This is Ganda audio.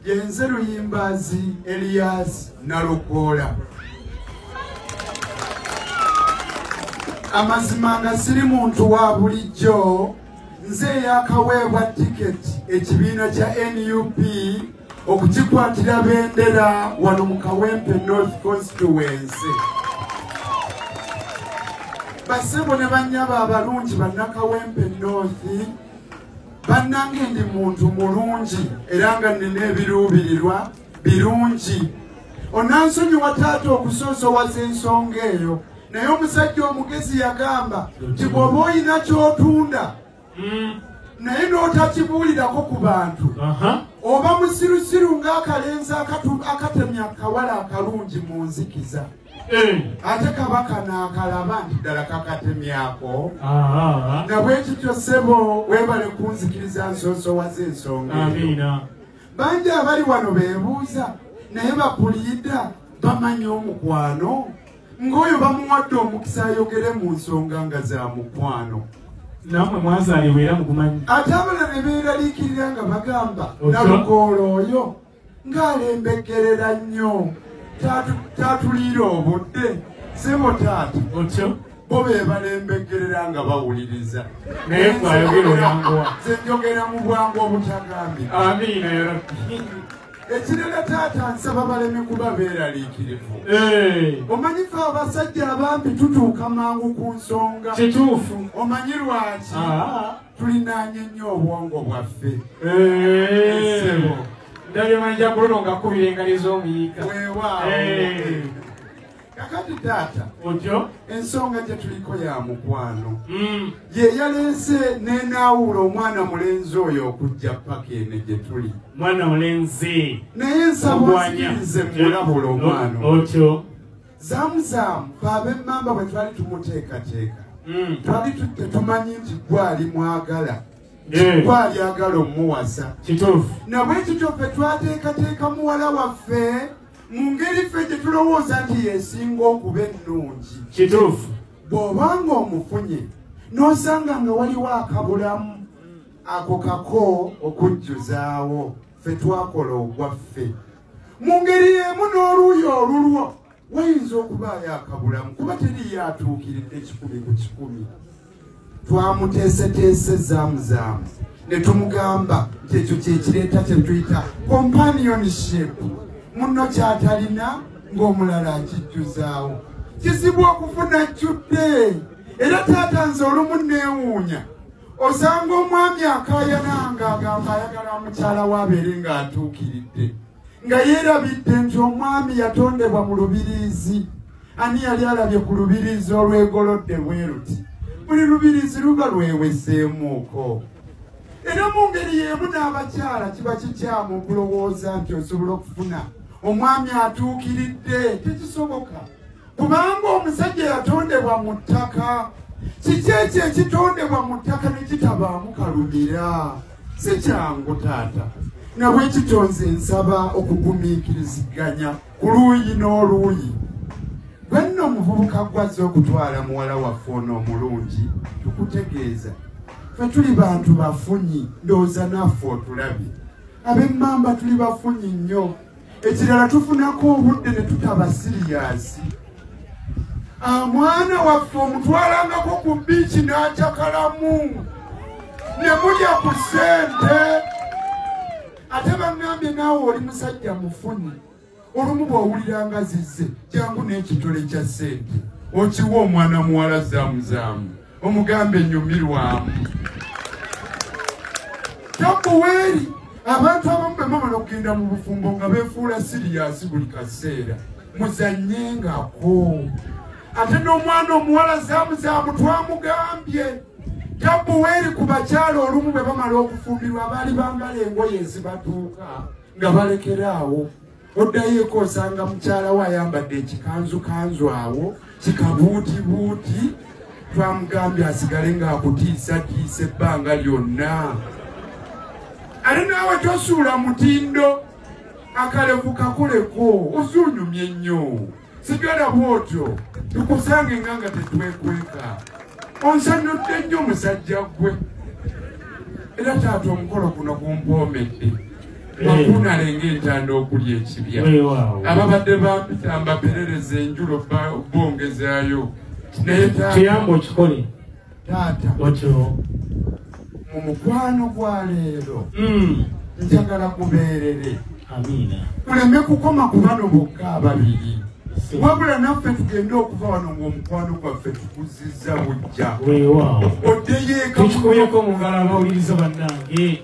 yenze Luyimbazi Elias Nalukola. Amazima nga siri muntu wa bulijjo, nze yakaweebwa tiketi ekibiina kya NUP okukikwatira bendera wano mu Kawempe North Constituency. Basebo ne banyaba abalungi bannakawempe North, bannange ndi muntu mulungi era nga nina ebiruubirirwa birungi. Onansonyiwa taata okusoosowaza ensonga eyo, naye omusajja omugezi yagamba nti bw'oba oyina ky'otunda naye n'otakibuulirako ku bantu, oba musirusiru ng'akalenzi akatemya akawala akalungi mu nzikiza, ate kabaka n'akalaba nti ddala kakatemyako. Na bwe kityo ssebo weebale kunzikiriza nsoosowaza ensonga eyo. Bangi abali wano beebuuza, naye bapuliida bamanyi omukwano ng'oyo bamuwadde omukisa ayogere mu nsonga nga za mukwano. Namwe mwazaalibwa era mukumanyi. Ate abalala ne beeraliikirira nga bagamba Nalukola oyo ng'alembegerera nnyo, taatuliira obudde. Ssebo taata bo be balembegerera nga bawuliriza, naye bw'ayogera oyanguwa. Nze njogera mu bwangu obutagambika. Amiina ya Rabbi. Ekirala taata nsaba baleme kuba beeraliikirivu. Omanyi ffe abasajja abambi tutuuka mangu ku nsonga. Kituufu. Omanyi lwaki? Tulinaanye nnyo obwongo bwaffe. Ndabye manja kulono nga kubira engali z'omuyiika. Weewaawo. Kakati taata ensonga gye tuliko ya mukwano. Ye yaleese n'enaawula omwana mulenzi oyo okujja paka ene gye tuli. Mwana mulenzi. Naye nsaba nsikirize mulabula omwana. Zaamuzaamu ab'emmamba bwe twali tumuteekateeka, twali tetumanyi nti gwali mwagala, gwali agala omuwasa. Kituufu. Na bwe kityo ffe twateekateeka muwala waffe mu ngeri ffe gye tulowooza nti yeesinga okuba ennungi. Kituufu. Bw'obanga omufunye n'osanga nga waliwo akabulamu, ako kako okujjuzaawo ffe twakola ogwaffe. Mu ngeri y'emu n'oluuyi olulwo wayinza okubaayo akabulamu, kuba teriyo atuukiridde 100 ku 100. Twamuteeseteese zaamuzaamu ne tumugamba nti ekyo kyekireeta kye tuyita companionship. Munno kyatalina ng'omulala akijjuzaawo. Kizibu okufuna jjudde. Era taata nze olumu neewuunya, osanga omwami akaayana ng'agamba ayagala mukyala w'abeere ng'atuukiridde, nga yeerabidde nti omwami yatondebwa mu lubiriizi. Ani yali alabye ku lubiriizi olwegolodde bwe luti? Buli lubiriizi luba lweweseemuuko. Era mu ngeri y'emu n'abakyala kiba kikyamu okulowooza nti osobola okufuna omwami atuukiridde. Tekisoboka, kubanga omusajja yatondebwa mu ttaka. Kiki ekyo ekitondebwa mu ttaka ne kitabaamu kalumira? Si kyangu taata. Na bwe kityo nze nsaba okugumiikiriziganya ku luuyi n'oluuyi. Bwe nno omuvubuka gwazze okutwala muwala waffe ono omulungi, tukutegeeza ffe tuli bantu bafunyi, ndowooza naffe otulabye. Ab'emmamba tuli bafunyi nnyo. Ekirala tufunako obudde ne tutaba siriyasi. Mwana waffe omutwalangako ku biiki n'akyakalamu ne mulya ku ssente. Ate bangambye naawe oli musajja mufunyi, olumu bw'owuliranga zizze jangu n'ekitole kya ssente okiwa omwana muwala zaamuzaamu, omugambe ennyumirwamu. Tabuweeri abantu abamu be bamala okugenda mu bufumbo nga beefuula siriyasi buli kaseera, muzannyengako. Ate n'omwana omuwala zaamuzaamu twamugambye tabuweeri ku bakyala olumu be bamala okufumbirwa baali bambala engoye ezibatuuka nga balekeraawo. Oddayoeko osanga mukyala we ayambadde ekikanzukanzu awo kikabuutibuuti. Twamugambye asigale ng'akutiisatiisa ebbanga lyonna. Ali naawe tosuula mutindo, akalevu kakoleko, ozuunyumye nnyo. Sigala bw'otyo tukusange nga tetwekweka. Onsanyudde nnyo musajja gwe. Era taata omukolo guno gumpoomedde. bakunalenge entanda okulya ekibya ababadde bampita mbaperereza enjulo bongezaayo naye kiyambo kikole taata otyo mu mukwano gwa leero njagala kubeerere amina kuleme kukoma ku bano bokka ababiri wabula naffe tugende okuva wano ng'omukwano gwaffe tukuzizza bujja weewaawo oddeyo eka tukikubyeeko mu ngalo abawuliriza bannange